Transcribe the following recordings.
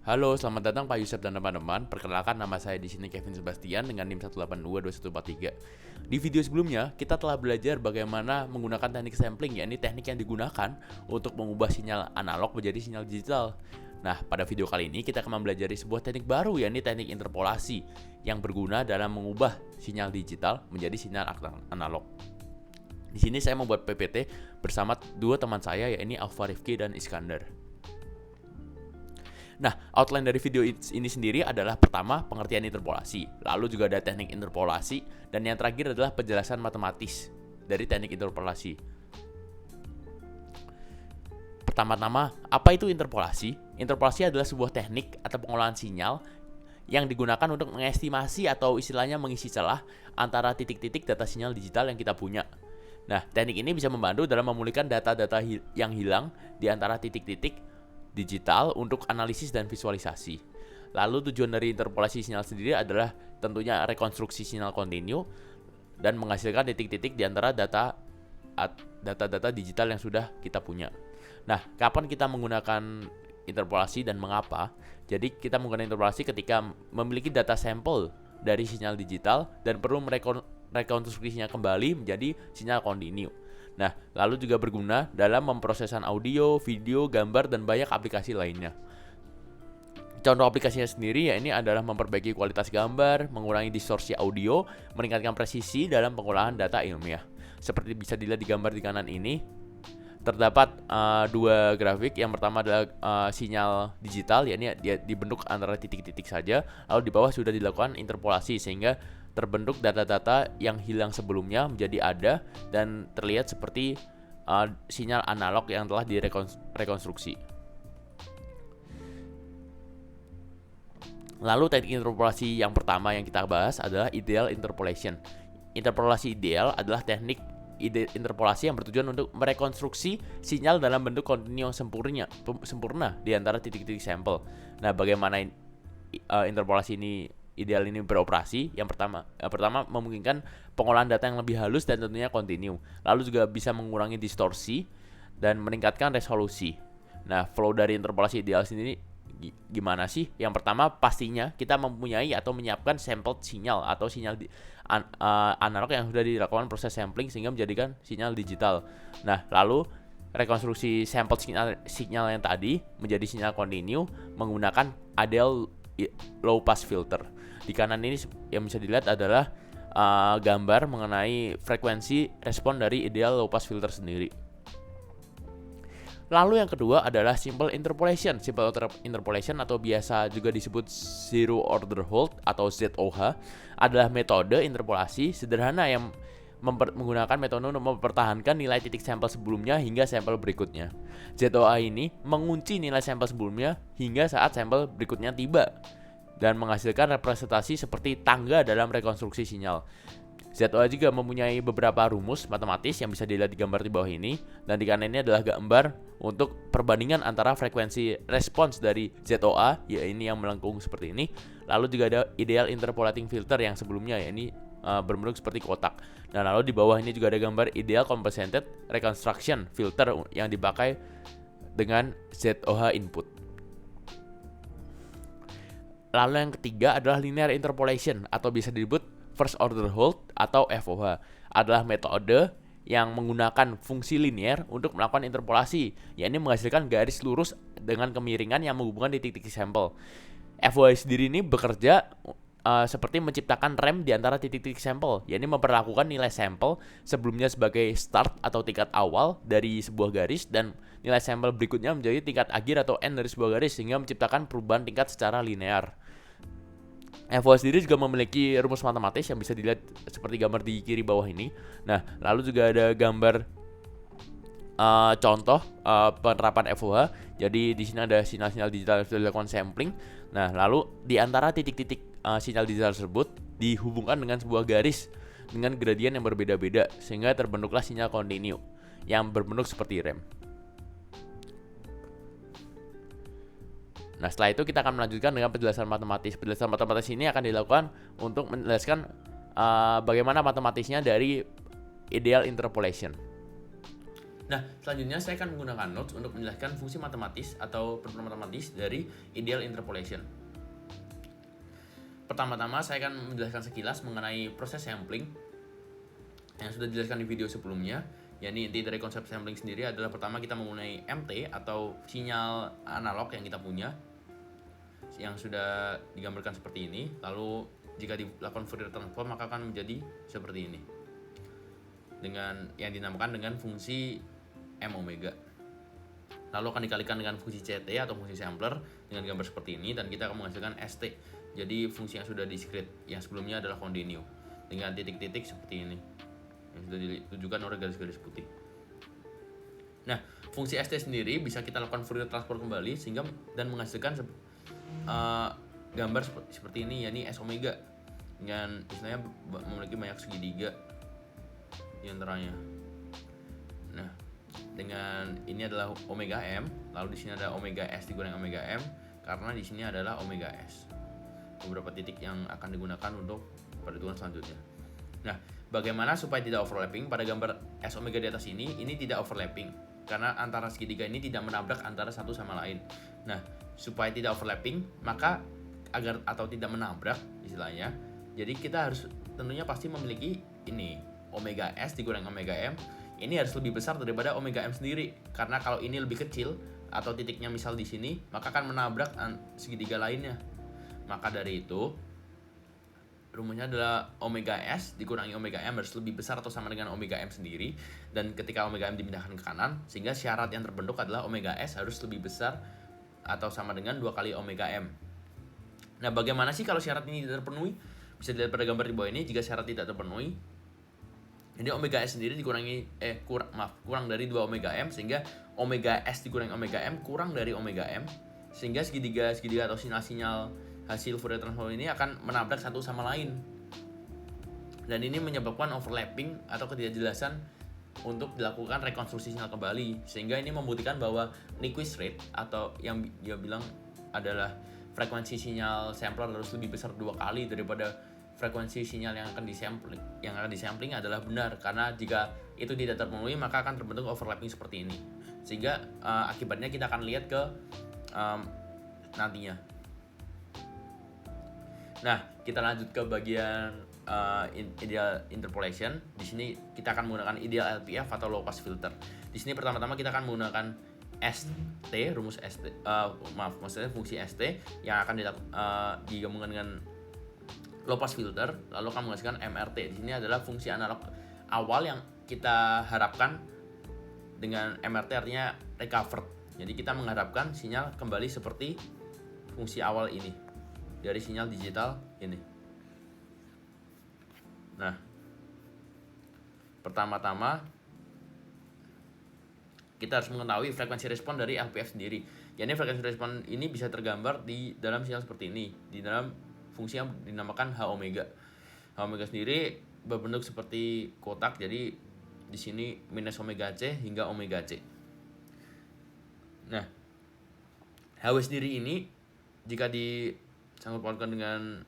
Halo, selamat datang Pak Yusuf dan teman-teman. Perkenalkan, nama saya di sini Kevin Sebastian dengan NIM 1822143. Di video sebelumnya, kita telah belajar bagaimana menggunakan teknik sampling, yakni teknik yang digunakan untuk mengubah sinyal analog menjadi sinyal digital. Nah, pada video kali ini kita akan mempelajari sebuah teknik baru, yakni teknik interpolasi yang berguna dalam mengubah sinyal digital menjadi sinyal analog. Di sini saya membuat PPT bersama dua teman saya, yakni Alfa Rifki dan Iskandar. Nah, outline dari video ini sendiri adalah pertama, pengertian interpolasi, lalu juga ada teknik interpolasi, dan yang terakhir adalah penjelasan matematis dari teknik interpolasi. Pertama-tama, apa itu interpolasi? Interpolasi adalah sebuah teknik atau pengolahan sinyal yang digunakan untuk mengestimasi atau istilahnya mengisi celah antara titik-titik data sinyal digital yang kita punya. Nah, teknik ini bisa membantu dalam memulihkan data-data yang hilang di antara titik-titik digital untuk analisis dan visualisasi. Lalu tujuan dari interpolasi sinyal sendiri adalah tentunya rekonstruksi sinyal kontinu dan menghasilkan titik-titik di antara data-data digital yang sudah kita punya. Nah, kapan kita menggunakan interpolasi dan mengapa? Jadi kita menggunakan interpolasi ketika memiliki data sampel dari sinyal digital dan perlu merekonstruksinya kembali menjadi sinyal kontinu. Nah, lalu juga berguna dalam memprosesan audio, video, gambar, dan banyak aplikasi lainnya. Contoh aplikasinya sendiri ya ini adalah memperbaiki kualitas gambar, mengurangi distorsi audio, meningkatkan presisi dalam pengolahan data ilmiah. Seperti bisa dilihat di gambar di kanan ini, terdapat dua grafik. Yang pertama adalah sinyal digital, yakni dia dibentuk antara titik-titik saja, lalu di bawah sudah dilakukan interpolasi sehingga terbentuk data-data yang hilang sebelumnya menjadi ada dan terlihat seperti sinyal analog yang telah direkonstruksi. Lalu teknik interpolasi yang pertama yang kita bahas adalah ideal interpolation. Interpolasi ideal adalah teknik interpolasi yang bertujuan untuk merekonstruksi sinyal dalam bentuk kontinu yang sempurna di antara titik-titik sampel. Nah, bagaimana interpolasi ideal ini beroperasi? Yang pertama memungkinkan pengolahan data yang lebih halus dan tentunya kontinu. Lalu juga bisa mengurangi distorsi dan meningkatkan resolusi. Nah, flow dari interpolasi ideal sendiri gimana sih? Yang pertama pastinya kita mempunyai atau menyiapkan sampel sinyal atau sinyal analog yang sudah dilakukan proses sampling sehingga menjadikan sinyal digital. Nah, lalu rekonstruksi sampel sinyal yang tadi menjadi sinyal kontinu menggunakan ideal low pass filter. Di kanan ini yang bisa dilihat adalah gambar mengenai frekuensi respon dari ideal low pass filter sendiri. Lalu yang kedua adalah simple interpolation. Simple interpolation atau biasa juga disebut zero order hold atau ZOH adalah metode interpolasi sederhana yang menggunakan metode untuk mempertahankan nilai titik sampel sebelumnya hingga sampel berikutnya. ZOH ini mengunci nilai sampel sebelumnya hingga saat sampel berikutnya tiba dan menghasilkan representasi seperti tangga dalam rekonstruksi sinyal. ZOH juga mempunyai beberapa rumus matematis yang bisa dilihat di gambar di bawah ini, dan di kanan ini adalah gambar untuk perbandingan antara frekuensi respons dari ZOH, ya ini yang melengkung seperti ini. Lalu juga ada ideal interpolating filter yang sebelumnya, ya ini berbentuk seperti kotak. Dan lalu di bawah ini juga ada gambar ideal compensated reconstruction filter yang dipakai dengan ZOH input. Lalu yang ketiga adalah linear interpolation atau bisa disebut first order hold atau FOH, adalah metode yang menggunakan fungsi linear untuk melakukan interpolasi, yakni menghasilkan garis lurus dengan kemiringan yang menghubungkan titik-titik sampel. FOH sendiri ini bekerja seperti menciptakan rem di antara titik-titik sampel, yakni memperlakukan nilai sampel sebelumnya sebagai start atau tingkat awal dari sebuah garis dan nilai sampel berikutnya menjadi tingkat akhir atau end dari sebuah garis sehingga menciptakan perubahan tingkat secara linear. FOH sendiri juga memiliki rumus matematis yang bisa dilihat seperti gambar di kiri bawah ini. Nah, lalu juga ada gambar contoh penerapan FOH. Jadi di sini ada sinyal-sinyal digital yang sudah dilakukan sampling. Nah, lalu di antara titik-titik sinyal digital tersebut dihubungkan dengan sebuah garis dengan gradien yang berbeda-beda sehingga terbentuklah sinyal kontinu yang berbentuk seperti rem. Nah, setelah itu kita akan melanjutkan dengan penjelasan matematis. Penjelasan matematis ini akan dilakukan untuk menjelaskan bagaimana matematisnya dari ideal interpolation. Nah, selanjutnya saya akan menggunakan notes untuk menjelaskan fungsi matematis atau perhitungan matematis dari ideal interpolation. Pertama-tama saya akan menjelaskan sekilas mengenai proses sampling yang sudah dijelaskan di video sebelumnya. Yakni inti dari konsep sampling sendiri adalah pertama kita menggunakan MT atau sinyal analog yang kita punya yang sudah digambarkan seperti ini. Lalu jika dilakukan Fourier transform maka akan menjadi seperti ini dengan yang dinamakan dengan fungsi M omega. Lalu akan dikalikan dengan fungsi CT atau fungsi sampler dengan gambar seperti ini dan kita akan menghasilkan ST. Jadi fungsi yang sudah discrete yang sebelumnya adalah continue dengan titik-titik seperti ini yang sudah ditunjukkan oleh garis-garis putih. Nah, fungsi ST sendiri bisa kita lakukan Fourier transform kembali sehingga dan menghasilkan gambar seperti ini, yakni S omega dengan istilahnya memiliki banyak segitiga di antaranya. Nah, dengan ini adalah omega M, lalu di sini ada omega S dikurangi omega M karena di sini adalah omega S. Beberapa titik yang akan digunakan untuk perhitungan selanjutnya. Nah, bagaimana supaya tidak overlapping pada gambar S omega di atas ini tidak overlapping karena antara segitiga ini tidak menabrak antara satu sama lain. Nah, supaya tidak overlapping maka agar atau tidak menabrak istilahnya, jadi kita harus tentunya pasti memiliki ini omega S dikurangi omega M ini harus lebih besar daripada omega M sendiri, karena kalau ini lebih kecil atau titiknya misal di sini maka akan menabrak segitiga lainnya. Maka dari itu rumusnya adalah omega S dikurangi omega M harus lebih besar atau sama dengan omega M sendiri, dan ketika omega M dipindahkan ke kanan sehingga syarat yang terbentuk adalah omega S harus lebih besar atau sama dengan 2 kali omega M. Nah, bagaimana sih kalau syarat ini tidak terpenuhi? Bisa dilihat pada gambar di bawah ini. Jika syarat tidak terpenuhi, jadi omega S sendiri dikurangi kurang dari 2 omega M sehingga omega S dikurangi omega M kurang dari omega M sehingga segitiga atau sinyal-sinyal hasil Fourier transform ini akan menabrak satu sama lain. Dan ini menyebabkan overlapping atau ketidakjelasan untuk dilakukan rekonstruksi sinyal kembali, sehingga ini membuktikan bahwa Nyquist rate atau yang dia bilang adalah frekuensi sinyal sampler harus lebih besar 2 kali daripada frekuensi sinyal yang akan disampling adalah benar, karena jika itu tidak terpenuhi maka akan terbentuk overlapping seperti ini, sehingga akibatnya kita akan lihat ke nantinya. Nah, kita lanjut ke bagian ideal interpolation. Di sini kita akan menggunakan ideal LPF atau low pass filter. Di sini pertama-tama kita akan menggunakan ST, rumus ST, maksudnya fungsi ST yang akan digabungkan dengan low pass filter, lalu akan menghasilkan MRT. Di sini adalah fungsi analog awal yang kita harapkan dengan MRT artinya recovered. Jadi kita mengharapkan sinyal kembali seperti fungsi awal ini dari sinyal digital ini. Nah, pertama-tama kita harus mengetahui frekuensi respon dari LPF sendiri. Yani frekuensi respon ini bisa tergambar di dalam sinyal seperti ini, di dalam fungsi yang dinamakan H omega. H omega sendiri berbentuk seperti kotak, jadi di sini minus omega C hingga omega C. Nah, HW sendiri ini jika disangkut pautkan dengan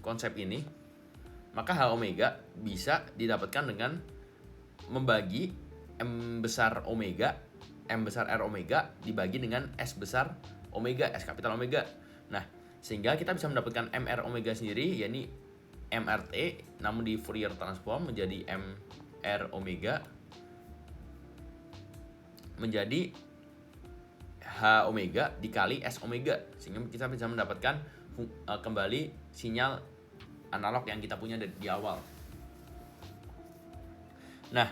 konsep ini, maka H omega bisa didapatkan dengan membagi M besar omega, M besar R omega dibagi dengan S besar omega, S kapital omega. Nah, sehingga kita bisa mendapatkan MR omega sendiri, yakni MRT, namun di Fourier transform menjadi MR omega menjadi H omega dikali S omega, sehingga kita bisa mendapatkan kembali sinyal analog yang kita punya di awal. Nah,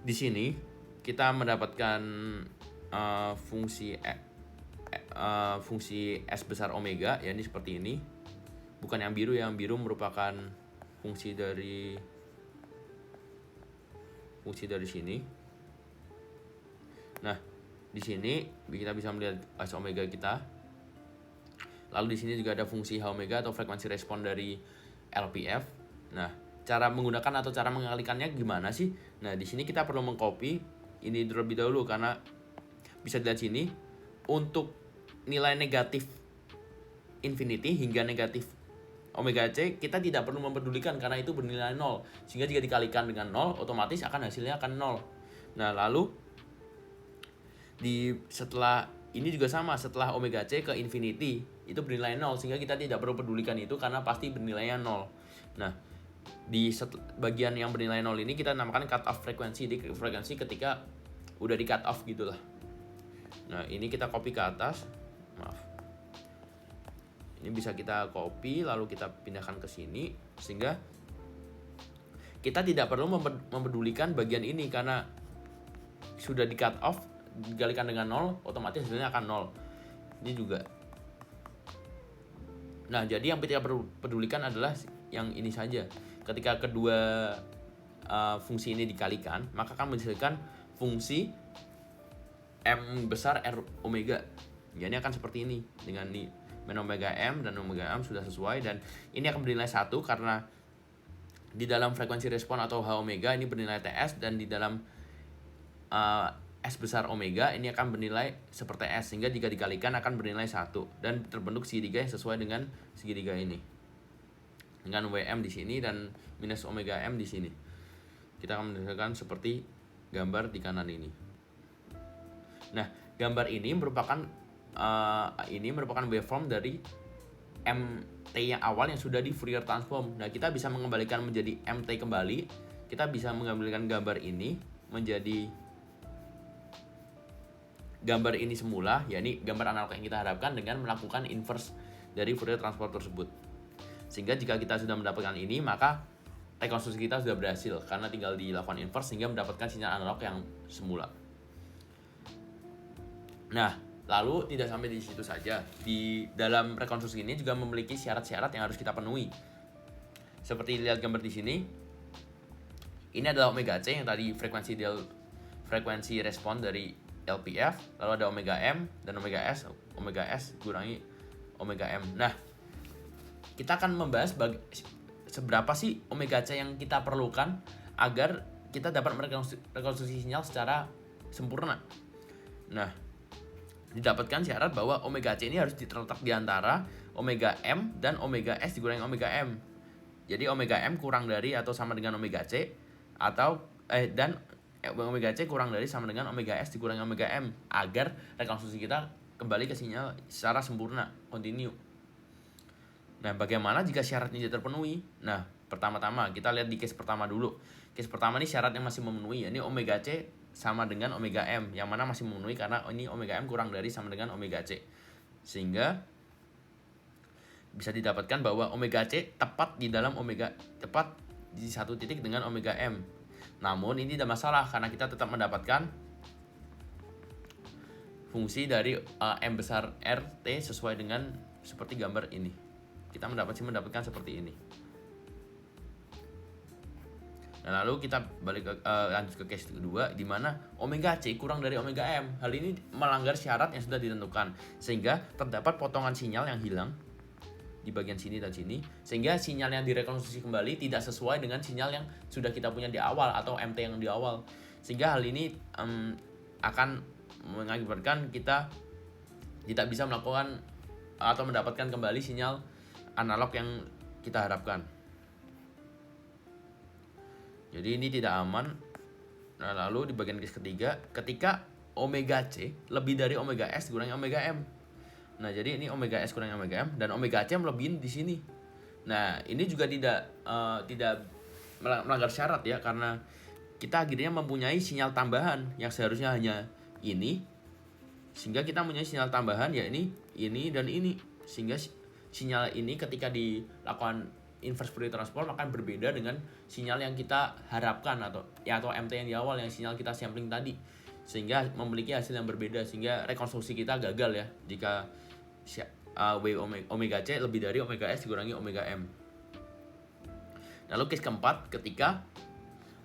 di sini kita mendapatkan fungsi S besar omega, yakni seperti ini. Bukan yang biru merupakan fungsi dari sini. Nah, di sini kita bisa melihat S omega kita. Lalu di sini juga ada fungsi H omega atau frekuensi respon dari LPF. Nah, cara menggunakan atau cara mengalikannya gimana sih? Nah, di sini kita perlu mengcopy ini terlebih dahulu, karena bisa dilihat sini untuk nilai negatif infinity hingga negatif omega C kita tidak perlu mempedulikan karena itu bernilai 0. Sehingga jika dikalikan dengan 0 otomatis hasilnya akan 0. Nah, lalu setelah ini juga sama, setelah omega c ke infinity itu bernilai 0, sehingga kita tidak perlu pedulikan itu karena pasti bernilainya 0. Nah, di bagian yang bernilai 0 ini kita namakan cut off frekuensi. Di frekuensi ketika udah di cut off gitulah. Nah, ini kita copy ke atas. Maaf. Ini bisa kita copy lalu kita pindahkan ke sini sehingga kita tidak perlu mempedulikan bagian ini karena sudah di cut off, dikalikan dengan 0 otomatis hasilnya akan 0. Ini juga. Nah, jadi yang kita perlu pedulikan adalah yang ini saja. Ketika kedua fungsi ini dikalikan, maka akan menghasilkan fungsi M besar R omega. Ya, ini akan seperti ini dengan ini min omega M dan omega M sudah sesuai, dan ini akan bernilai 1 karena di dalam frekuensi respon atau H omega ini bernilai TS, dan di dalam S besar omega ini akan bernilai seperti S, sehingga jika dikalikan akan bernilai 1 dan terbentuk segitiga yang sesuai dengan segitiga ini dengan WM di sini dan minus omega M di sini. Kita akan mendapatkan seperti gambar di kanan ini. Nah, gambar ini merupakan waveform dari MT yang awal yang sudah di Fourier transform. Nah, kita bisa mengembalikan menjadi MT kembali. Kita bisa mengembalikan gambar ini menjadi gambar ini semula, yakni gambar analog yang kita harapkan dengan melakukan inverse dari Fourier transform tersebut. Sehingga jika kita sudah mendapatkan ini, maka rekonstruksi kita sudah berhasil karena tinggal dilakukan inverse sehingga mendapatkan sinyal analog yang semula. Nah, lalu tidak sampai di situ saja. Di dalam rekonstruksi ini juga memiliki syarat-syarat yang harus kita penuhi. Seperti lihat gambar di sini. Ini adalah omega C yang tadi frekuensi respon dari LPF, lalu ada omega M dan omega S kurangi omega M. Nah, kita akan membahas seberapa sih omega C yang kita perlukan agar kita dapat merekonstruksi sinyal secara sempurna. Nah, didapatkan syarat bahwa omega C ini harus terletak di antara omega M dan omega S dikurangi omega M. Jadi omega M kurang dari atau sama dengan omega C dan omega C kurang dari sama dengan omega S dikurangi omega M agar rekonstruksi kita kembali ke sinyal secara sempurna, continue. Nah, bagaimana jika syarat ini tidak terpenuhi? Nah, pertama-tama kita lihat di case pertama dulu. Case pertama ini syarat yang masih memenuhi, ini omega C sama dengan omega M, yang mana masih memenuhi karena ini omega M kurang dari sama dengan omega C. Sehingga bisa didapatkan bahwa omega C tepat di satu titik dengan omega M. Namun ini tidak masalah karena kita tetap mendapatkan fungsi dari M besar RT sesuai dengan seperti gambar ini. Kita mendapatkan seperti ini. Nah, lalu kita lanjut ke case kedua di mana omega C kurang dari omega M. Hal ini melanggar syarat yang sudah ditentukan sehingga terdapat potongan sinyal yang hilang di bagian sini dan sini, sehingga sinyal yang direkonstruksi kembali tidak sesuai dengan sinyal yang sudah kita punya di awal atau MT yang di awal. Sehingga hal ini akan mengakibatkan kita tidak bisa melakukan atau mendapatkan kembali sinyal analog yang kita harapkan. Jadi ini tidak aman. Nah, lalu di bagian case ketiga, ketika omega C lebih dari omega S dikurangi omega M. Nah, jadi ini omega S kurangi omega M dan omega C melebihin di sini. Nah, ini juga tidak melanggar syarat ya, karena kita akhirnya mempunyai sinyal tambahan yang seharusnya hanya ini, sehingga kita mempunyai sinyal tambahan ya ini dan ini, sehingga sinyal ini ketika dilakukan inverse Fourier transform akan berbeda dengan sinyal yang kita harapkan atau MT yang di awal yang sinyal kita sampling tadi, sehingga memiliki hasil yang berbeda, sehingga rekonstruksi kita gagal ya jika wave omega C lebih dari omega S dikurangi omega M. Lalu case keempat, ketika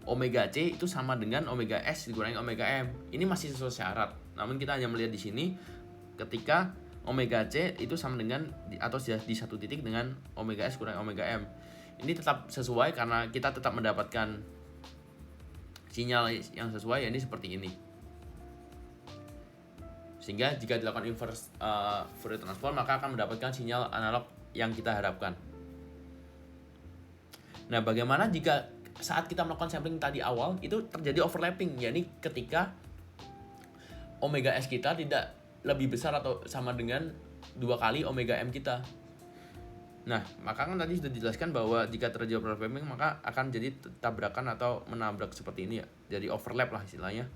omega C itu sama dengan omega S dikurangi omega M. Ini masih sesuai syarat. Namun kita hanya melihat di sini ketika omega C itu sama dengan atau di satu titik dengan omega S kurangi omega M. Ini tetap sesuai karena kita tetap mendapatkan sinyal yang sesuai, ya ini seperti ini. Sehingga jika dilakukan inverse Fourier transform maka akan mendapatkan sinyal analog yang kita harapkan. Nah, bagaimana jika saat kita melakukan sampling tadi awal itu terjadi overlapping, yakni ketika omega S kita tidak lebih besar atau sama dengan 2 kali omega M kita. Nah, maka kan tadi sudah dijelaskan bahwa jika terjadi overlapping maka akan jadi tabrakan atau menabrak seperti ini ya. Jadi overlap lah istilahnya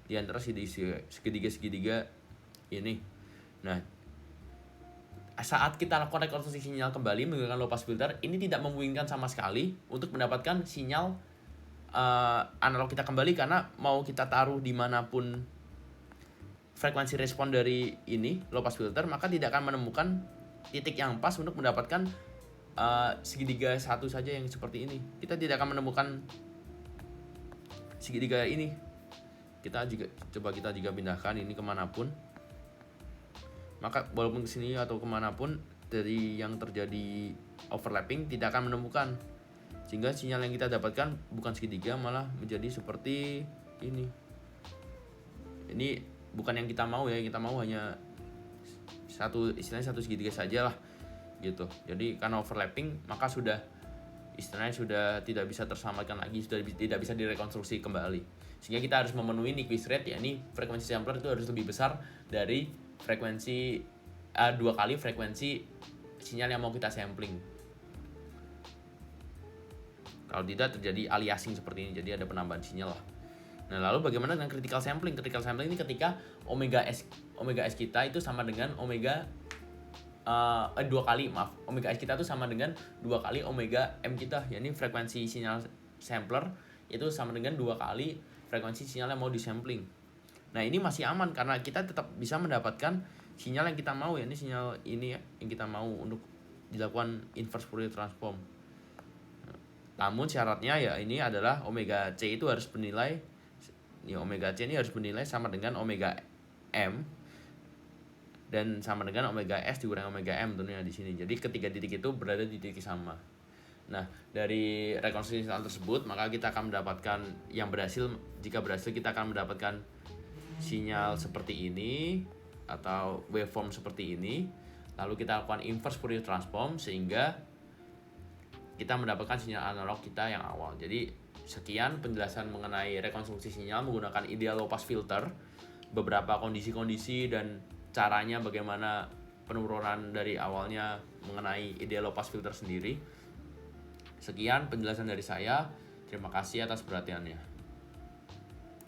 di antara segitiga-segitiga ini. Nah, saat kita lakukan rekonstruksi sinyal kembali menggunakan low pass filter, ini tidak memungkinkan sama sekali untuk mendapatkan sinyal analog kita kembali, karena mau kita taruh dimanapun frekuensi respon dari ini low pass filter, maka tidak akan menemukan titik yang pas untuk mendapatkan segitiga satu saja yang seperti ini. Kita tidak akan menemukan segitiga ini. Kita jika pindahkan ini kemanapun, maka walaupun kesini atau kemanapun dari yang terjadi overlapping tidak akan menemukan, sehingga sinyal yang kita dapatkan bukan segitiga, malah menjadi seperti ini. Ini bukan yang kita mau ya, kita mau hanya istilahnya satu segitiga saja lah gitu. Jadi karena overlapping maka istilahnya sudah tidak bisa terselamatkan lagi, sudah tidak bisa direkonstruksi kembali, sehingga kita harus memenuhi Nyquist rate, yakni frekuensi sampler itu harus lebih besar dari frekuensi 2 kali frekuensi sinyal yang mau kita sampling. Kalau tidak terjadi aliasing seperti ini, jadi ada penambahan sinyal lah. Nah, lalu bagaimana dengan critical sampling? Critical sampling ini ketika omega S kita itu sama dengan omega 2 kali omega S kita itu sama dengan 2 kali omega M kita, yakni frekuensi sinyal sampler itu sama dengan 2 kali frekuensi sinyal yang mau disampling. Nah, ini masih aman karena kita tetap bisa mendapatkan sinyal yang kita mau, yakni sinyal ini ya, yang kita mau untuk dilakukan inverse Fourier transform. Namun syaratnya ya ini adalah omega C itu harus bernilai, ya omega C ini harus bernilai sama dengan omega M dan sama dengan omega S dikurangi omega M tentunya di sini. Jadi ketiga titik itu berada di titik sama. Nah, dari rekonstruksi sinyal tersebut maka kita akan mendapatkan yang berhasil. Jika berhasil kita akan mendapatkan sinyal seperti ini atau waveform seperti ini. Lalu kita lakukan inverse Fourier transform sehingga kita mendapatkan sinyal analog kita yang awal. Jadi sekian penjelasan mengenai rekonstruksi sinyal menggunakan ideal low pass filter, beberapa kondisi-kondisi dan caranya bagaimana penurunan dari awalnya mengenai ideal low pass filter sendiri. Sekian penjelasan dari saya. Terima kasih atas perhatiannya.